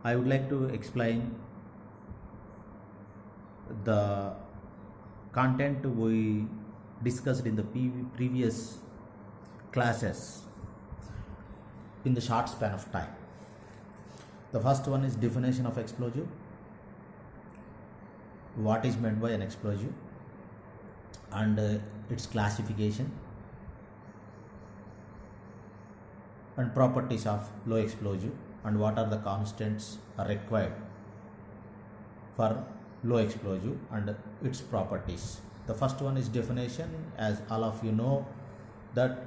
I would like to explain the content we discussed in the previous classes in the short span of time. The first one is definition of explosive, what is meant by an explosive, and its classification, and properties of low explosive, and what are the constants required for low explosive and its properties. The first one is definition. As all of you know, that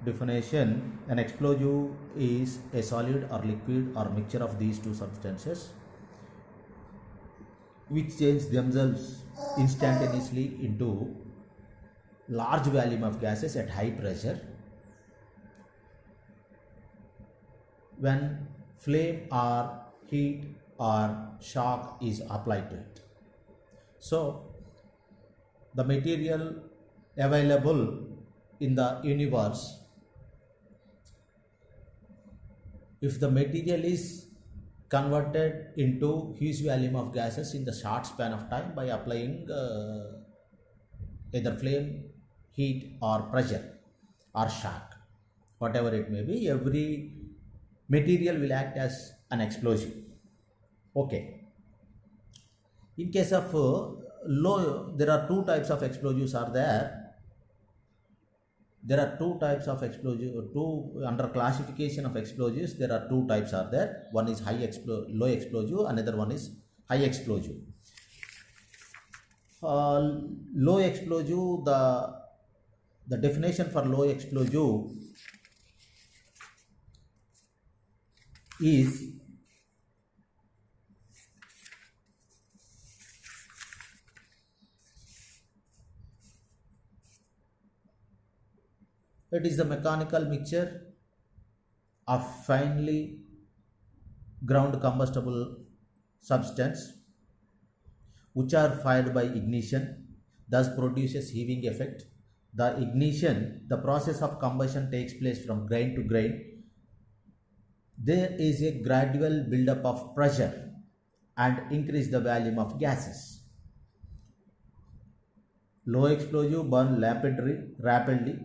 definition, an explosive is a solid or liquid or mixture of these two substances which change themselves instantaneously into large volume of gases at high pressure when flame or heat or shock is applied to it. So the material available in the universe, if the material is converted into huge volume of gases in the short span of time by applying either flame, heat or pressure or shock, whatever it may be, every material will act as an explosive. Okay. In case of low, there are two types of explosives are there. There are two types of explosive, under classification of explosives, there are two types are there. One is low explosive, another one is high explosive. Low explosive, the definition for low explosive is it is the mechanical mixture of finely ground combustible substance which are fired by ignition, thus produces heaving effect. The ignition, the process of combustion takes place from grain to grain. There is a gradual buildup of pressure and increase the volume of gases. Low explosive burn rapidly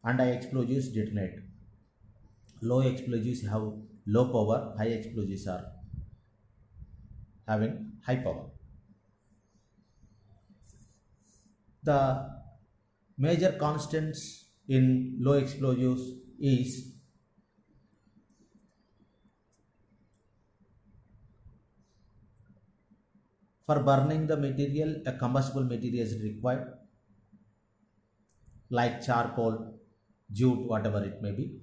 and high explosives detonate. Low explosives have low power, high explosives are having high power. The major constants in low explosives is for burning the material, a combustible material is required, like charcoal, jute, whatever it may be.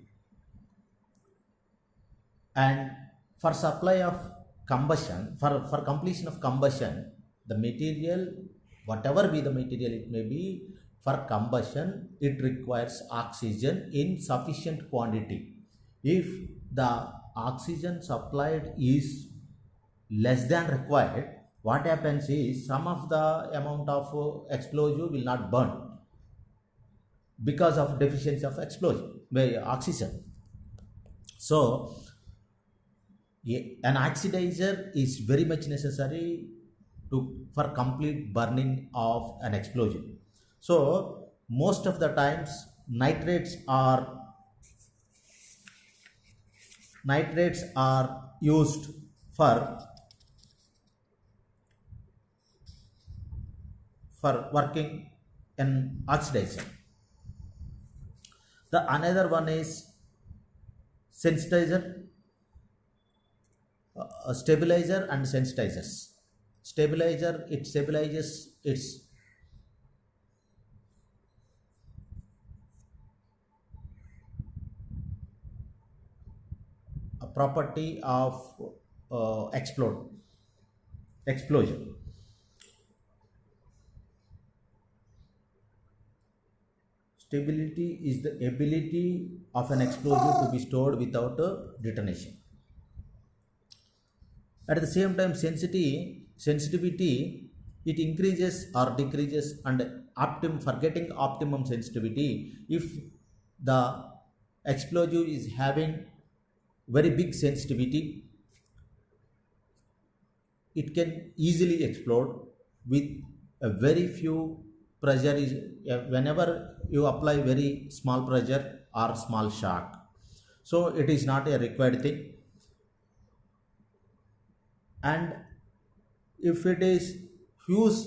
And for supply of combustion, for completion of combustion, the material, whatever be the material it may be, for combustion, it requires oxygen in sufficient quantity. If the oxygen supplied is less than required, what happens is some of the amount of explosive will not burn because of deficiency of oxygen. So an oxidizer is very much necessary for complete burning of an explosive. So most of the times nitrates are used for working an oxidizer. The another one is sensitizer, stabilizer and sensitizers. Stabilizer, it stabilizes its a property of explosion. Stability is the ability of an explosive to be stored without a detonation. At the same time, sensitivity, it increases or decreases, and for getting optimum sensitivity, if the explosive is having very big sensitivity, it can easily explode with a very few pressure is whenever you apply very small pressure or small shock. So it is not a required thing, and if it is huge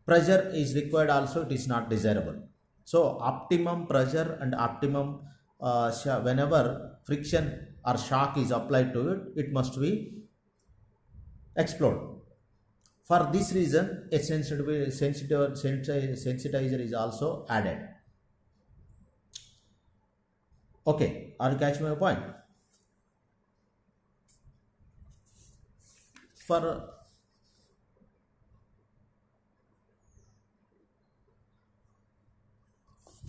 pressure is required also, it is not desirable. So optimum pressure and optimum whenever friction or shock is applied to it, it must be explode. For this reason a sensitizer is also added. Okay, are you catching my point? For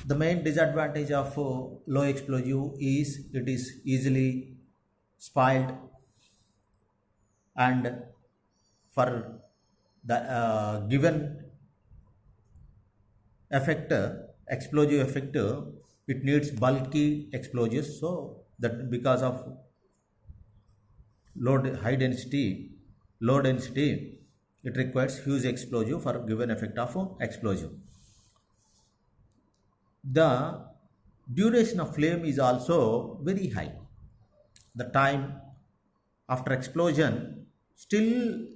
the main disadvantage of low explosive is it is easily spoiled, and for the given effector, explosive effector, it needs bulky explosives. So that because of low density, it requires huge explosive for given effect of explosive. The duration of flame is also very high. The time after explosion, still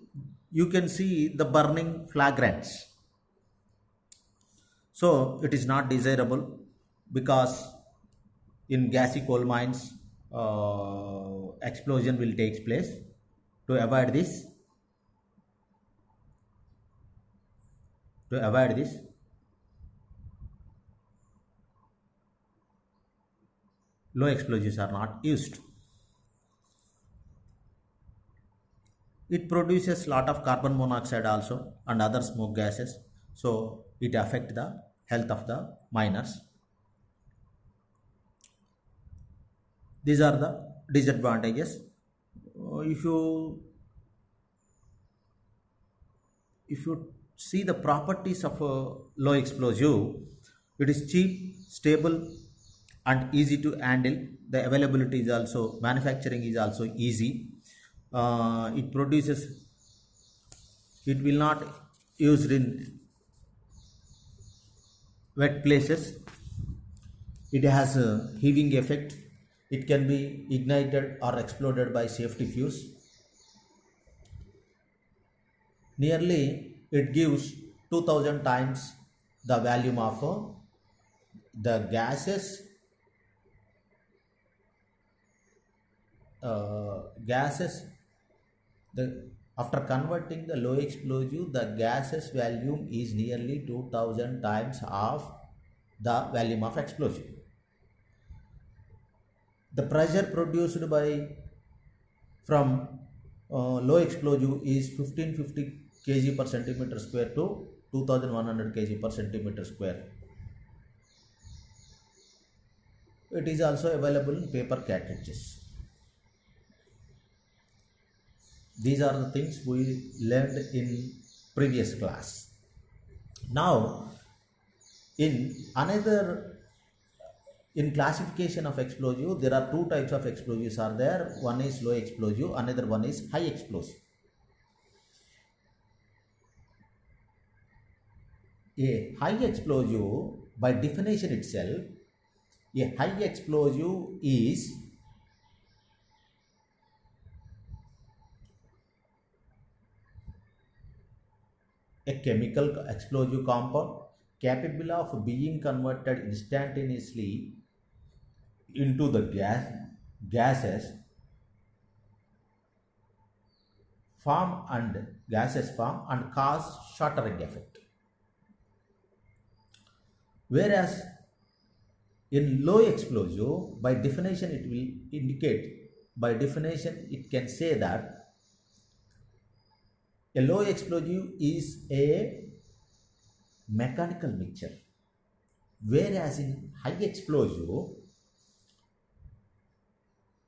you can see the burning fragrance. So it is not desirable, because in gassy coal mines explosion will take place. To avoid this, low explosives are not used. It produces lot of carbon monoxide also and other smoke gases, so it affect the health of the miners. These are the disadvantages. If you see the properties of a low explosive, it is cheap, stable, and easy to handle. The availability is also, manufacturing is also easy. It will not used in wet places. It has a heaving effect. It can be ignited or exploded by safety fuse. Nearly it gives 2000 times the volume of the gases after converting the low explosive, the gases volume is nearly 2000 times of the volume of explosive. The pressure produced from low explosive is 1550 kg per centimeter square to 2100 kg per centimeter square. It is also available in paper cartridges. These are the things we learned in previous class. Now, in classification of explosive, there are two types of explosives are there. One is low explosive, another one is high explosive. A high explosive, by definition itself, a high explosive is a chemical explosive compound capable of being converted instantaneously into the gases form and cause shattering effect. Whereas in low explosive, by definition it will indicate, by definition it can say that a low explosive is a mechanical mixture, whereas in high explosive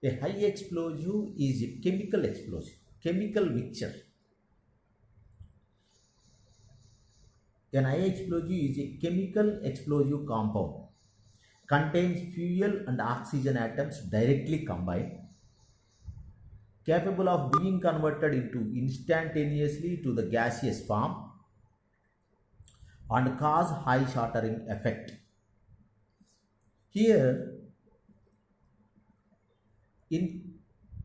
is a chemical mixture. An high explosive is a chemical explosive compound, contains fuel and oxygen atoms directly combined, capable of being converted into instantaneously to the gaseous form and cause high shattering effect. Here in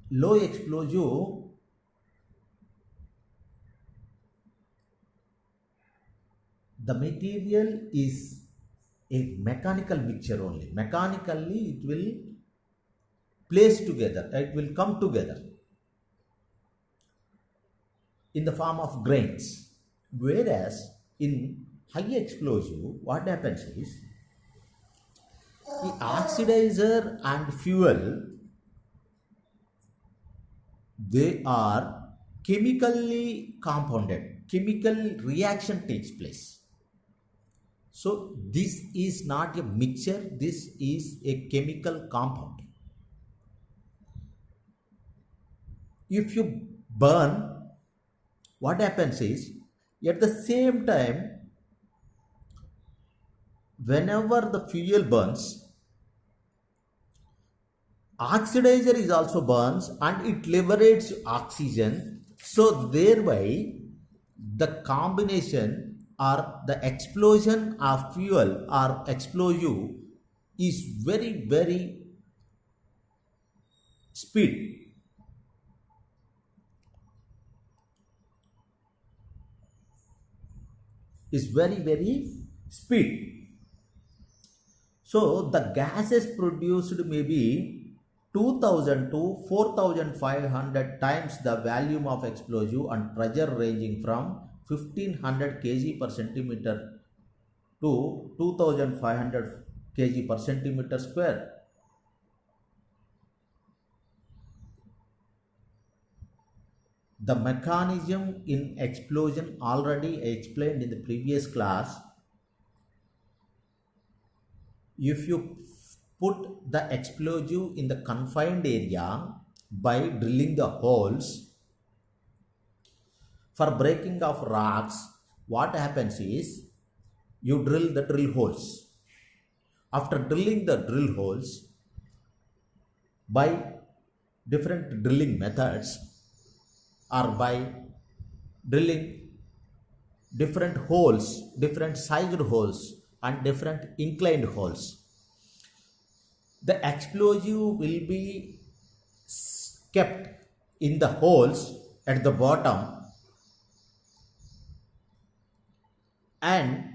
low explosive, the material is a mechanical mixture only. Mechanically it will place together, it will come together in the form of grains. Whereas in high explosive, what happens is the oxidizer and fuel, they are chemically compounded. Chemical reaction takes place. So this is not a mixture, this is a chemical compound. If you burn, what happens is at the same time, whenever the fuel burns, oxidizer is also burns and it liberates oxygen. So thereby the combination or the explosion of fuel or explosive is very speed. Is very speed. So the gases produced may be 2000 to 4500 times the volume of explosive and pressure ranging from 1500 kg per centimeter to 2500 kg per centimeter square. The mechanism in explosion already explained in the previous class. If you put the explosive in the confined area by drilling the holes for breaking of rocks, what happens is you drill the drill holes. After drilling the drill holes by different drilling methods or by drilling different holes, different sized holes and different inclined holes, the explosive will be kept in the holes at the bottom, and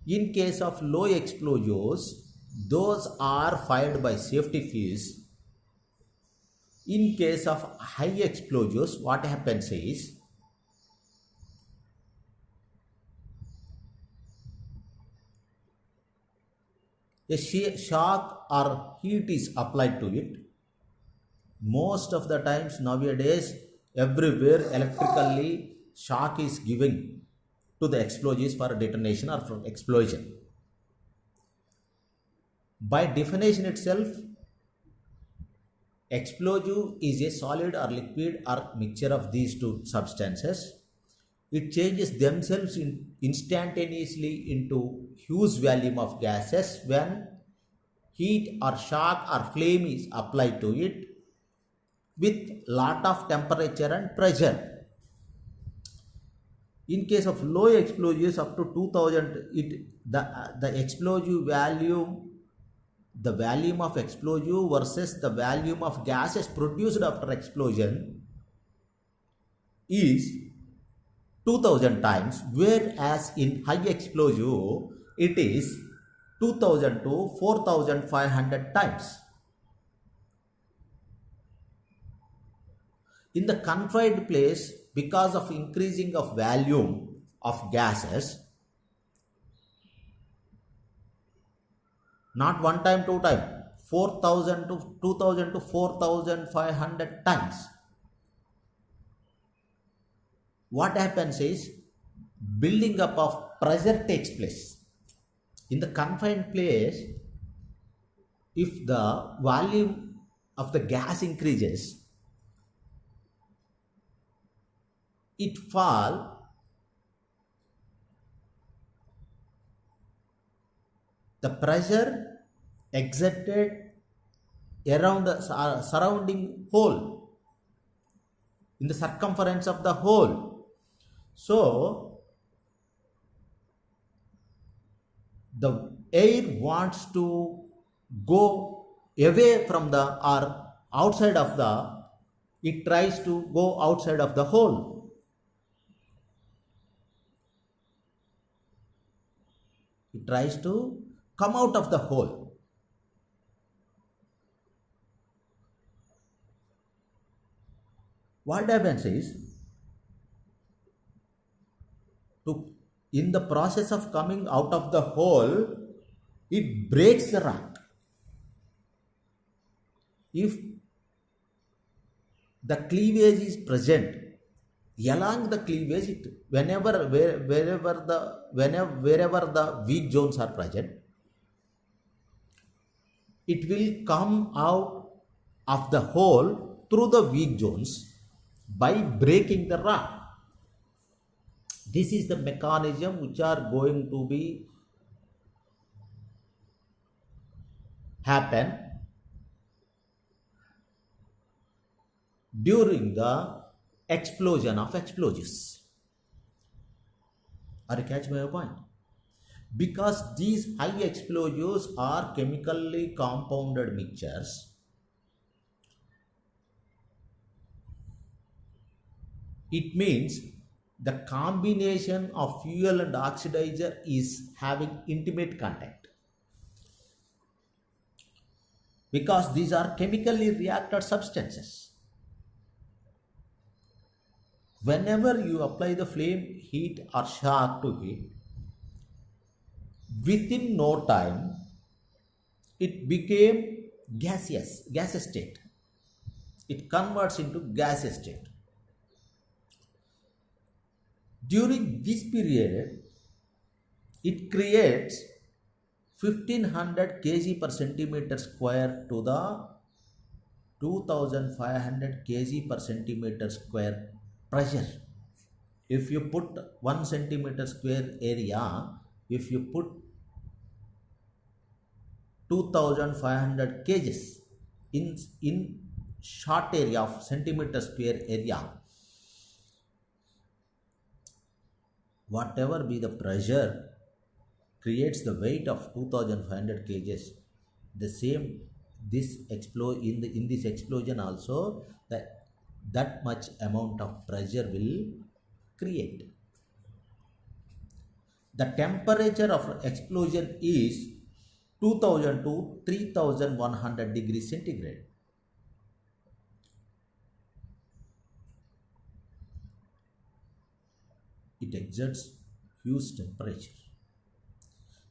in case of low explosives, those are fired by safety fuse. In case of high explosives, what happens is a shock or heat is applied to it. Most of the times nowadays, everywhere electrically shock is given to the explosives for detonation or for explosion. By definition itself, explosive is a solid or liquid or mixture of these two substances. It changes themselves instantaneously into huge volume of gases when heat or shock or flame is applied to it with lot of temperature and pressure. In case of low explosives up to 2000, the explosive volume, the volume of explosive versus the volume of gases produced after explosion is 2000 times, whereas in high explosive it is 2000 to 4500 times. In the confined place, because of increasing of volume of gases, not one time, two time, 4000 to 2000 to 4500 times, what happens is building up of pressure takes place. In the confined place, if the volume of the gas increases, it fall, the pressure exerted around the surrounding hole in the circumference of the hole. So the air wants to go away from the or outside of the, it tries to go outside of the hole. It tries to come out of the hole. What happens is, in the process of coming out of the hole, it breaks the rock. If the cleavage is present, along the cleavage, wherever the weak zones are present, it will come out of the hole through the weak zones by breaking the rock. This is the mechanism which are going to be happen during the explosion of explosives. Are you catch my point? Because these high explosives are chemically compounded mixtures, it means the combination of fuel and oxidizer is having intimate contact. Because these are chemically reacted substances. Whenever you apply the flame, heat or shock to it, within no time, it became gas state. It converts into gas state. During this period, it creates 1500 kg per centimeter square to the 2500 kg per centimeter square pressure. If you put 1 centimeter square area, if you put 2500 kgs in short area of centimeter square area, whatever be the pressure creates the weight of 2500 kgs. The same in this explosion also, that much amount of pressure will create. The temperature of explosion is 2000 to 3100 degrees centigrade. It exerts huge temperature.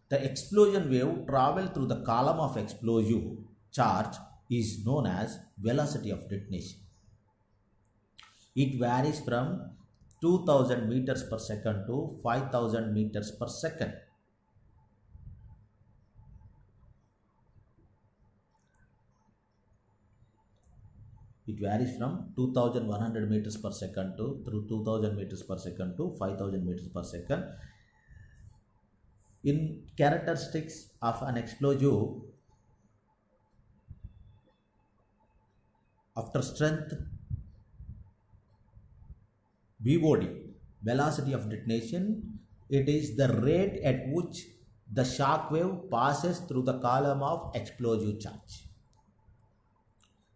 The explosion wave travels through the column of explosive charge is known as velocity of detonation. It varies from 2000 meters per second to 5000 meters per second. It varies from 2100 meters per second to through 2000 meters per second to 5000 meters per second. In characteristics of an explosive, after strength, VOD, velocity of detonation, it is the rate at which the shock wave passes through the column of explosive charge.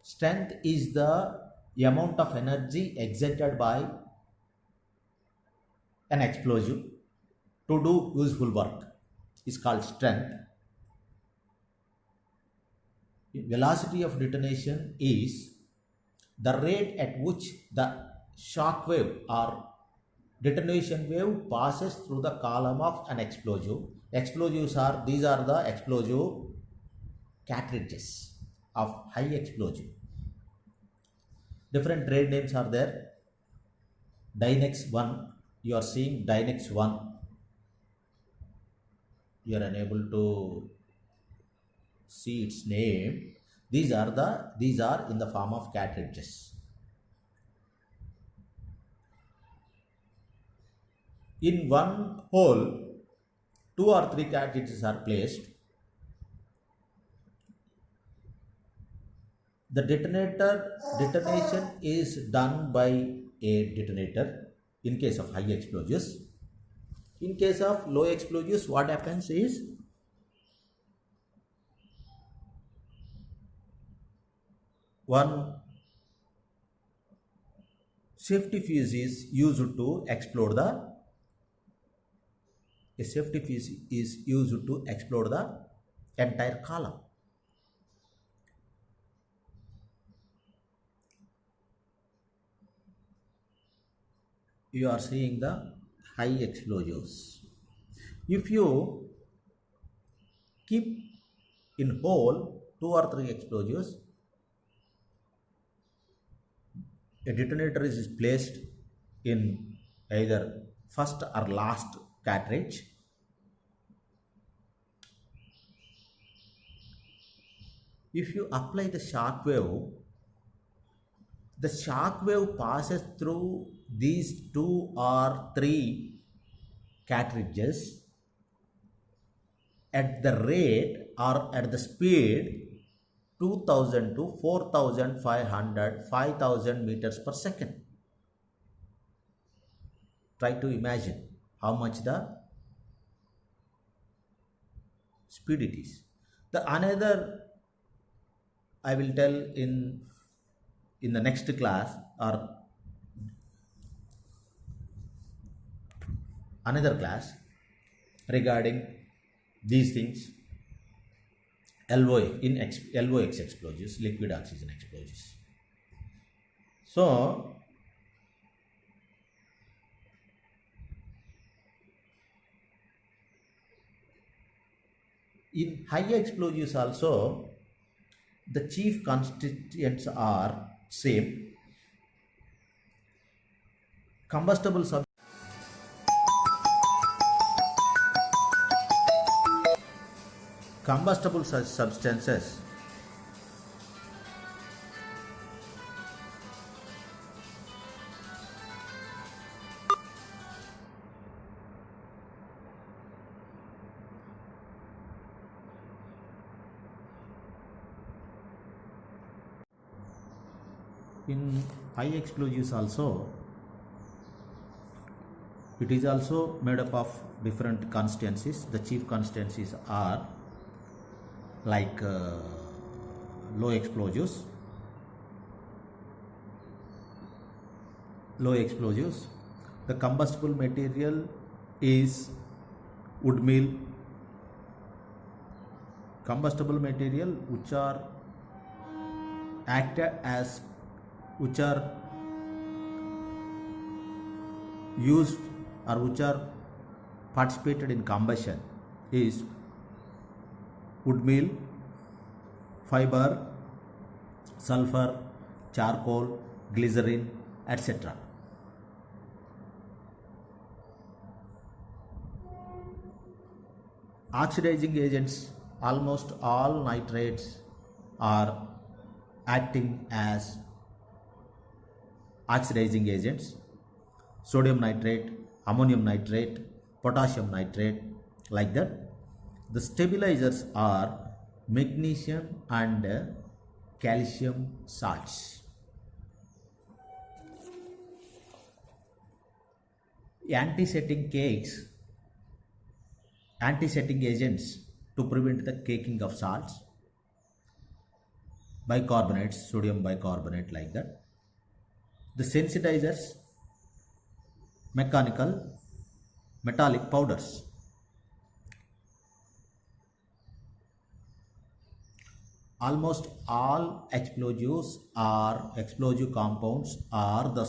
Strength is the amount of energy exerted by an explosive to do useful work is called strength. Velocity of detonation is the rate at which the shock wave or detonation wave passes through the column of an explosive. These are the explosive cartridges of high explosive. Different trade names are there. Dynex 1, you are seeing Dynex 1. You are unable to see its name. These are in the form of cartridges. In one hole, 2 or 3 cartridges are placed. The detonation is done by a detonator in case of high explosives. In case of low explosives, what happens is one safety fuse is used to explode the entire column. You are seeing the high explosives. If you keep in whole 2 or 3 explosives, a detonator is placed in either first or last cartridge. If you apply the shock wave passes through these 2 or 3 cartridges at the rate or at the speed 2000 to 4500 5000 meters per second. Try to imagine how much the speed it is. The another I will tell in the next class or another class regarding these things. LOX explosives, liquid oxygen explosives. So in high explosives also the chief constituents are same. Combustible substances in high explosives also, it is also made up of different constituencies. The chief constituencies are like low explosives, the combustible material is wood meal, combustible material which are used or which are participated in combustion is wood meal, fiber, sulfur, charcoal, glycerin, etc. Oxidizing agents, almost all nitrates are acting as oxidizing agents. Sodium nitrate, ammonium nitrate, potassium nitrate, like that. The stabilizers are magnesium and calcium salts. Anti-setting agents to prevent the caking of salts, bicarbonates, sodium bicarbonate, like that. The sensitizers, metallic powders. Almost all explosive compounds are the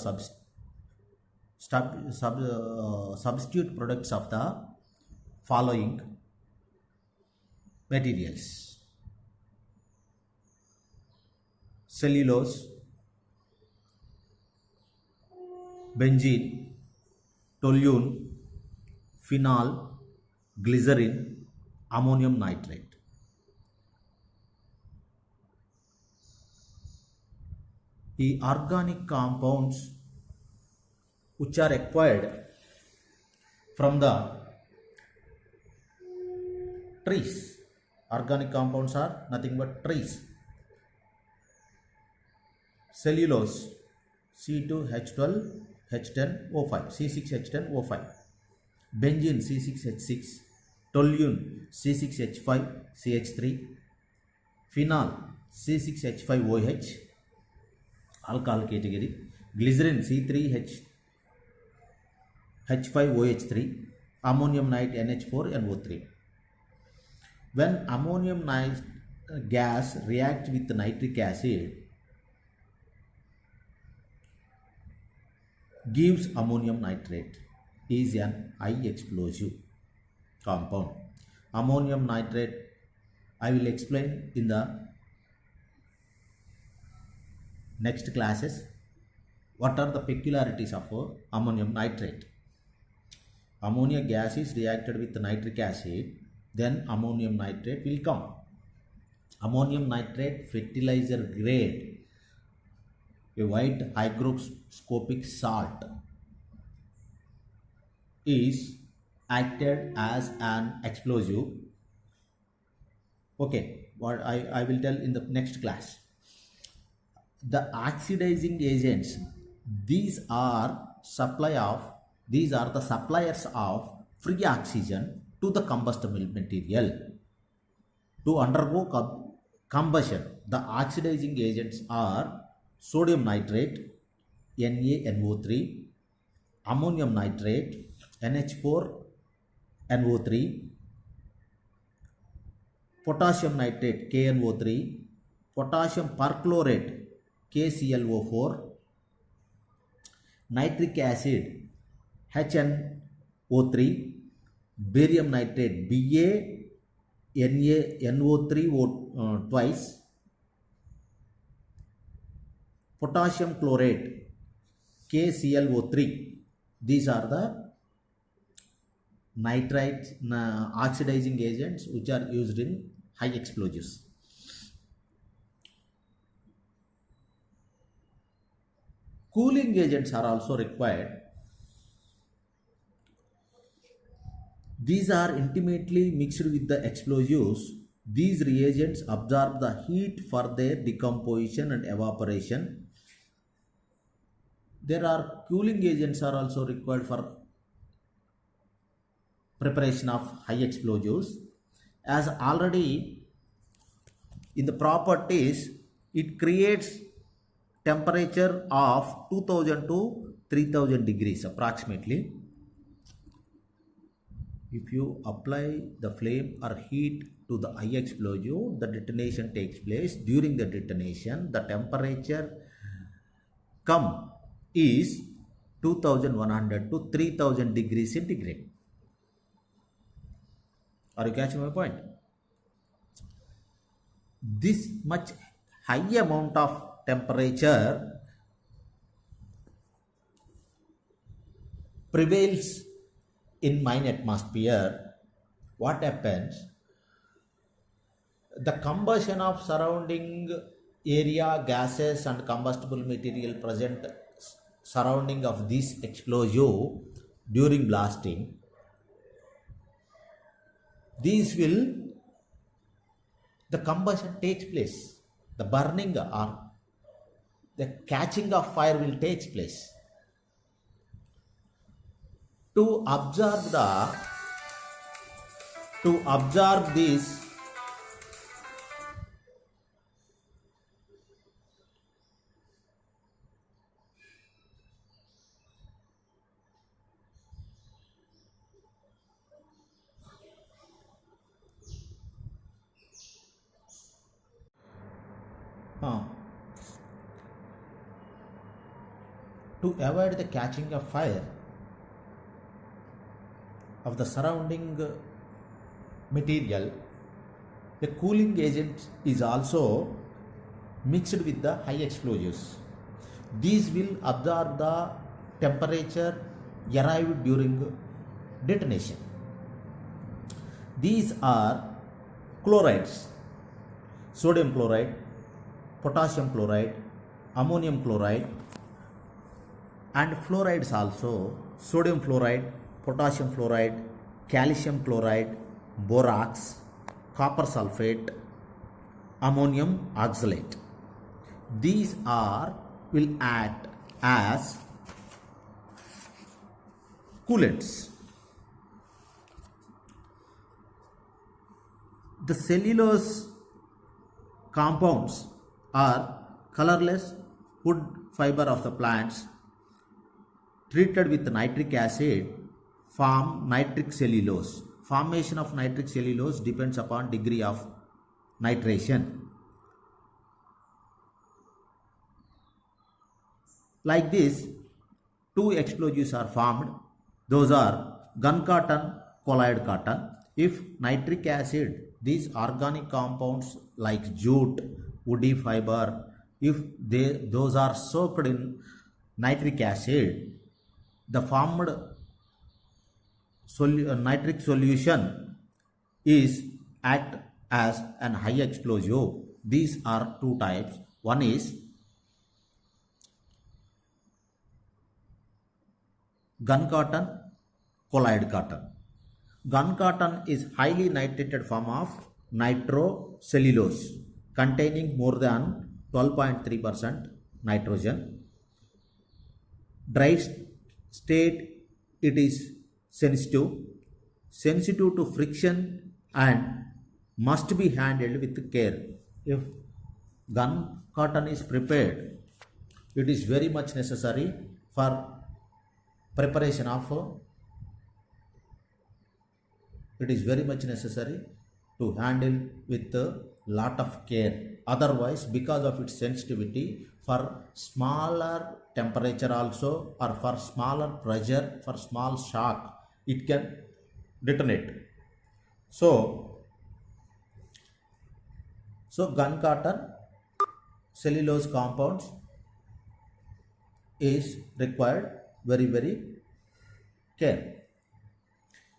substitute products of the following materials: cellulose, benzene, toluene, phenol, glycerin, ammonium nitrate. The organic compounds which are acquired from the trees. Organic compounds are nothing but trees. Cellulose, C2H12 H10O5, C6H10O5, benzene C6H6, toluene C6H5 CH3, phenol C6H5OH, alcohol category, glycerin C3H5OH3, ammonium nitrate NH4 NO3. When ammonium nitrate gas reacts with nitric acid, gives ammonium nitrate, is an high explosive compound. Ammonium nitrate I will explain in the next classes. What are the peculiarities of ammonium nitrate? Ammonia gas is reacted with nitric acid, then ammonium nitrate will come. Ammonium nitrate fertilizer grade, a white hygroscopic salt, is acted as an explosive. Okay, what I will tell in the next class. The oxidizing agents, these are the suppliers of free oxygen to the combustible material. To undergo combustion, the oxidizing agents are sodium nitrate NaNO3, ammonium nitrate NH4NO3, potassium nitrate KNO3, potassium perchlorate KClO4, nitric acid HNO3, barium nitrate BaNaNO3 twice, potassium chlorate KClO3. These are the nitrite oxidizing agents which are used in high explosives. Cooling agents are also required. These are intimately mixed with the explosives. These reagents absorb the heat for their decomposition and evaporation. There are cooling agents are also required for preparation of high explosives. As already in the properties, it creates temperature of 2000 to 3000 degrees approximately. If you apply the flame or heat to the high explosive, the detonation takes place. During the detonation, the temperature is 2100 to 3000 degrees centigrade. Are you catching my point? This much high amount of temperature prevails in mine atmosphere. What happens? The combustion of surrounding area, gases and combustible material present surrounding of this explosive during blasting, the combustion takes place, the burning or the catching of fire will take place. To absorb this to avoid the catching of fire of the surrounding material, a cooling agent is also mixed with the high explosives. These will absorb the temperature arrived during detonation. These are chlorides: sodium chloride, potassium chloride, ammonium chloride, and fluorides also: sodium fluoride, potassium fluoride, calcium chloride, borax, copper sulfate, ammonium oxalate. These will act as coolants. The cellulose compounds are colorless wood fiber of the plants treated with nitric acid form nitric cellulose. Formation of nitric cellulose depends upon degree of nitration. Like this, two explosives are formed. Those are gun cotton, colloid cotton. If nitric acid, these organic compounds like jute, woody fiber, if those are soaked in nitric acid, the formed nitric solution is act as an high explosive. These are two types. One is gun cotton, colloid cotton. Gun cotton is highly nitrated form of nitrocellulose containing more than 12.3% nitrogen. Dry state, it is sensitive to friction and must be handled with care. If gun cotton is prepared, it is very much necessary for preparation of it is very much necessary to handle with a lot of care. Otherwise, because of its sensitivity, for smaller temperature also or for smaller pressure, for small shock, it can detonate. So gun cotton cellulose compounds is required very care.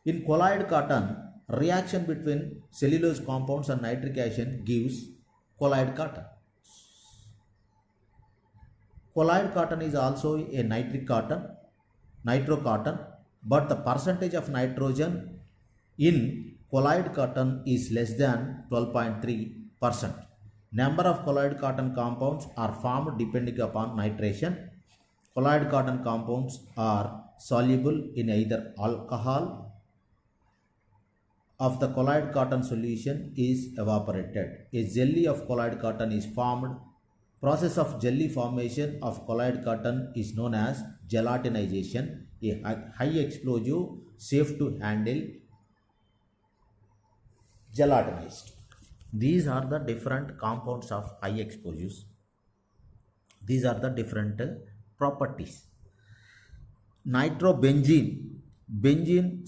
In colloid cotton, reaction between cellulose compounds and nitric acid gives colloid cotton. Colloid cotton is also a nitric cotton, nitro cotton, but the percentage of nitrogen in colloid cotton is less than 12.3%. Number of colloid cotton compounds are formed depending upon nitration. Colloid cotton compounds are soluble in either alcohol of the colloid cotton solution is evaporated. A jelly of colloid cotton is formed. Process of jelly formation of colloid cotton is known as gelatinization. A high explosive safe to handle gelatinized. These are the different compounds of high explosives. These are the different properties. Nitrobenzene, benzene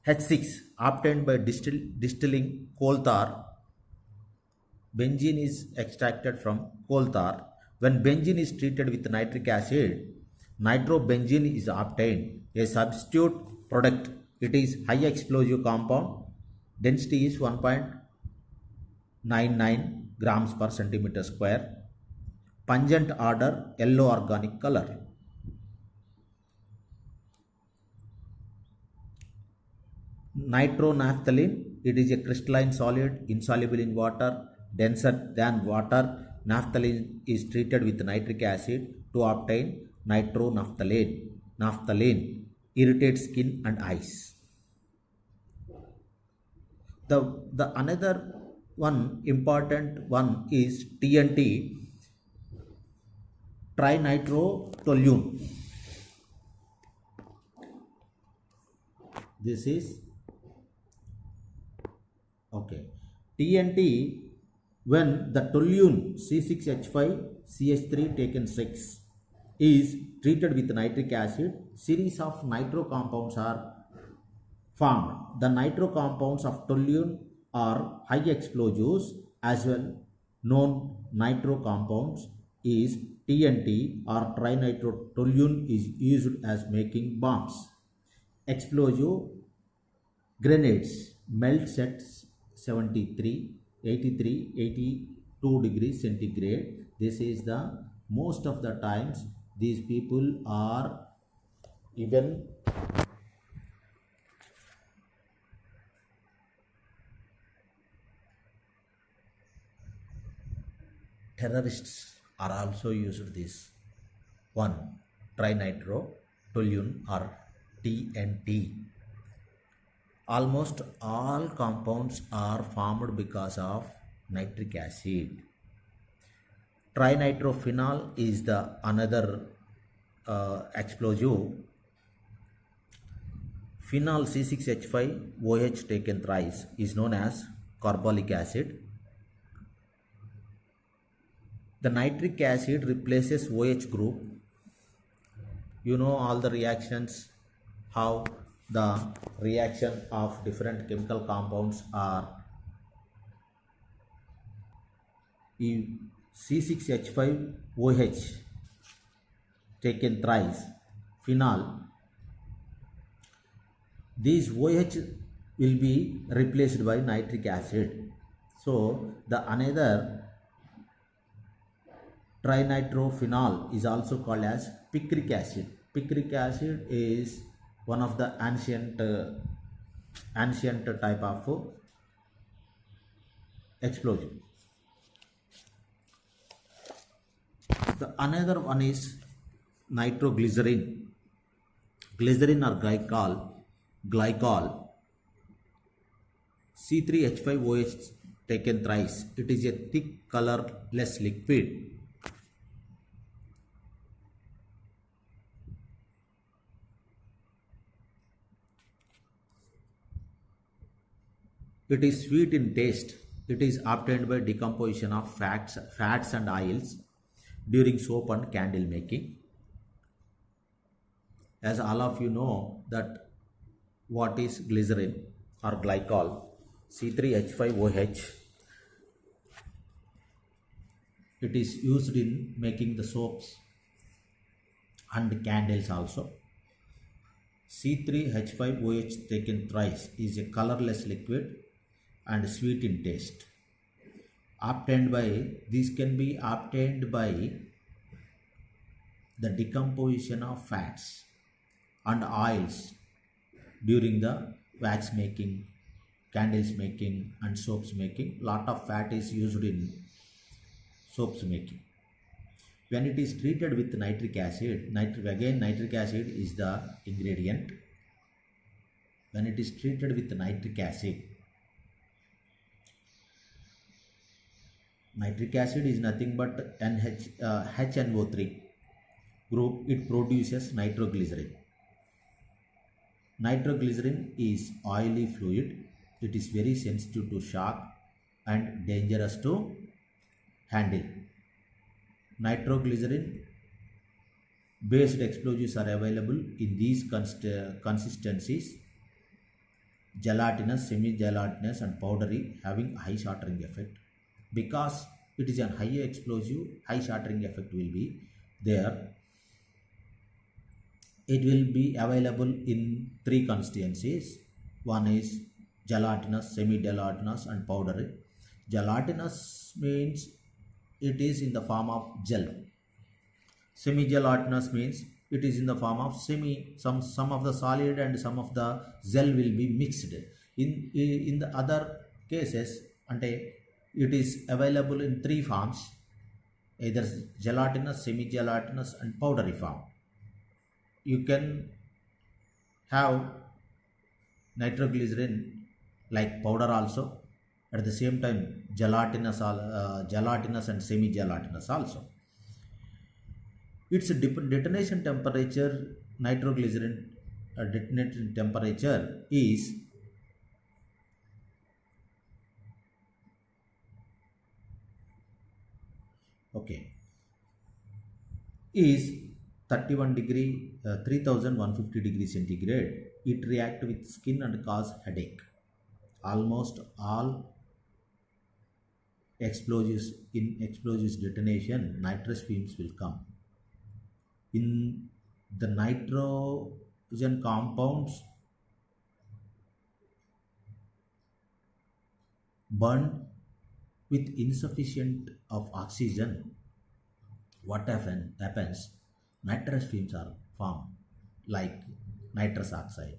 C6H6 obtained by distilling coal tar. Benzene is extracted from coal tar. When benzene is treated with nitric acid, nitrobenzene is obtained. A substitute product. It is high explosive compound. Density is 1.99 grams per centimeter square. Pungent odor, yellow organic color. Nitronaphthalene, it is a crystalline solid insoluble in water, denser than water. Naphthalene is treated with nitric acid to obtain nitronaphthalene. Naphthalene irritates skin and eyes. The another one important one is TNT, trinitrotoluene. This is okay. TNT, when the toluene C6H5CH3 taken 6 is treated with nitric acid, series of nitro compounds are formed. The nitro compounds of toluene are high explosives as well. Known nitro compounds is TNT or trinitrotoluene is used as making bombs. Explosive grenades melts at 73, 83, 82 degrees centigrade. This is the most of the times these people are even terrorists are also used this. 1. Trinitrotoluene or TNT. Almost all compounds are formed because of nitric acid. Trinitrophenol is the another explosive. Phenol C6H5OH taken thrice is known as carbolic acid. The nitric acid replaces OH group. You know all the reactions, how the reaction of different chemical compounds are. If C6H5OH taken thrice, phenol, these OH will be replaced by nitric acid. So the another trinitrophenol is also called as picric acid. Picric acid is one of the ancient type of explosive. The another one is nitroglycerin. Glycerin or glycol C3H5OH taken thrice. It is a thick colorless liquid. It is sweet in taste. It is obtained by decomposition of fats and oils during soap and candle making. As all of you know that what is glycerin or glycol C3H5OH. It is used in making the soaps and candles also. C3H5OH taken thrice is a colorless liquid and sweet in taste. These can be obtained by the decomposition of fats and oils during the wax making, candles making and soaps making. Lot of fat is used in soaps making. When it is treated with nitric acid, nitric acid is the ingredient. When it is treated with nitric acid is nothing but HNO3 group. It produces nitroglycerin. Nitroglycerin is oily fluid. It is very sensitive to shock and dangerous to handle. Nitroglycerin based explosives are available in these consistencies: gelatinous, semi-gelatinous and powdery, having high shattering effect. Because it is a high explosive, high shattering effect will be there. It will be available in three constituencies. One is gelatinous, semi-gelatinous and powdery. Gelatinous means it is in the form of gel. Semi-gelatinous means it is in the form of some of the solid and some of the gel will be mixed. In the other cases, it is available in three forms, either gelatinous, semi-gelatinous and powdery form. You can have nitroglycerin like powder also, at the same time gelatinous and semi-gelatinous also. Its detonation temperature, nitroglycerin detonation temperature is is 31 degree 3150 degree centigrade. It reacts with skin and cause headache. Almost all explosives detonation, nitrous fumes will come. In the nitrogen compounds burned with insufficient of oxygen, what happens? Nitrous fumes are formed, like nitrous oxide,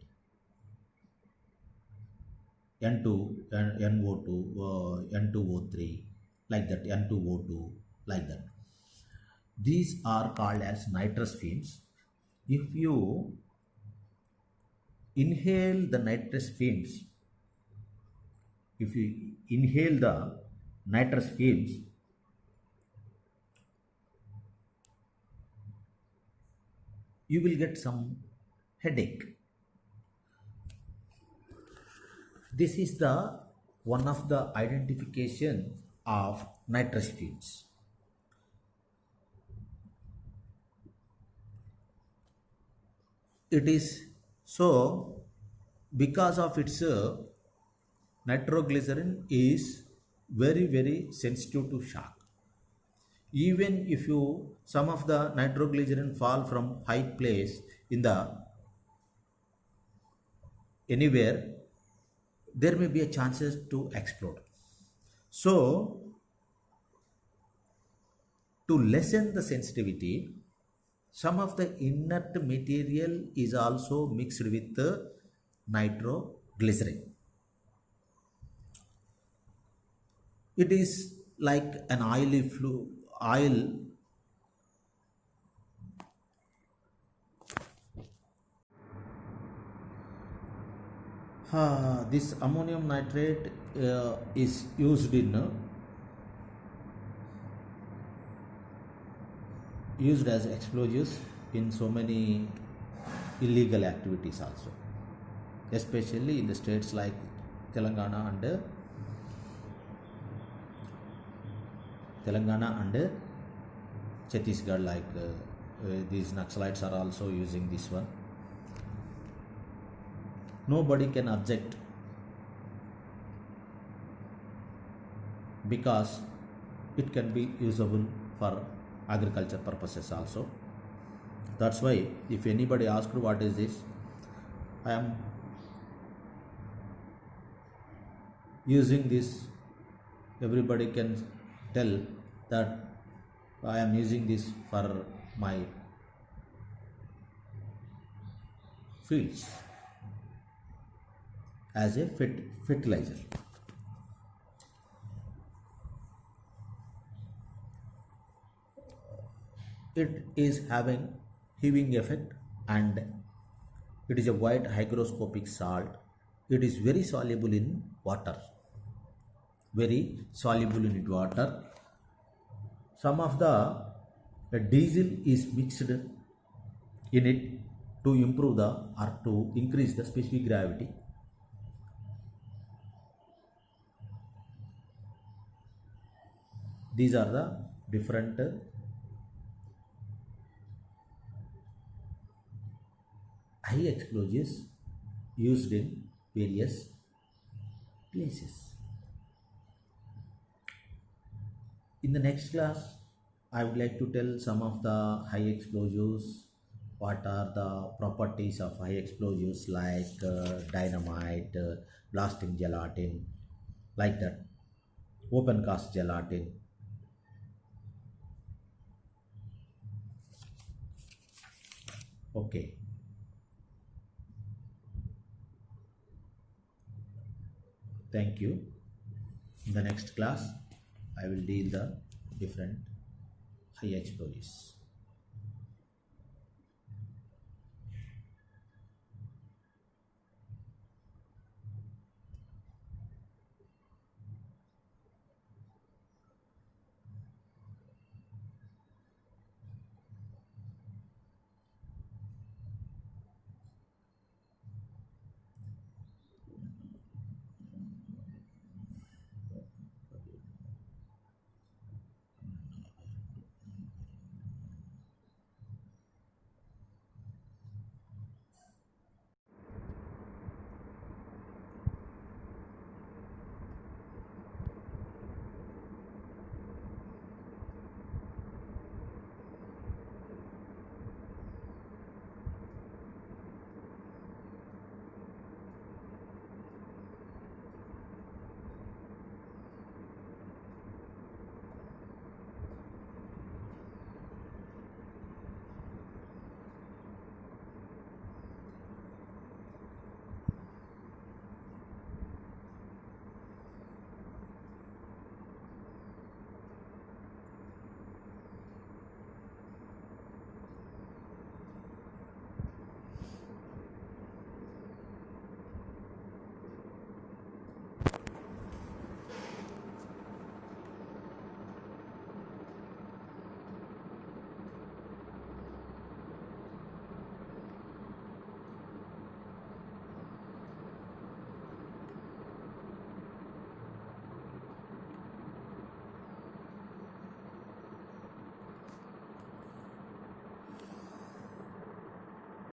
N2, NO2, N2O3, like that, N2O2, like that. These are called as nitrous fumes. If you inhale the nitrous fumes, if you inhale the nitrous fumes, you will get some headache. This is the one of the identification of nitrous fumes. It is so because of its nitroglycerin is very sensitive to shock. Even if you some of the nitroglycerin fall from high place in the anywhere, there may be a chances to explode. So to lessen the sensitivity, some of the inert material is also mixed with the nitroglycerin. It is like an oil. This ammonium nitrate is used as explosives in so many illegal activities also, especially in the states like Telangana and Chhattisgarh, like these Naxalites are also using this one. Nobody can object because it can be usable for agriculture purposes also. That's why if anybody asks what is this, I am using this, everybody can tell that I am using this for my fields as a fertilizer. It is having heaving effect and it is a white hygroscopic salt. It is very soluble in water. Some of the diesel is mixed in it to improve or to increase the specific gravity. These are the different high explosives used in various places. In the next class, I would like to tell some of the high explosives, what are the properties of high explosives like dynamite, blasting gelatin, like that, open cast gelatin. Okay. Thank you. In the next class, I will deal the different high explosives.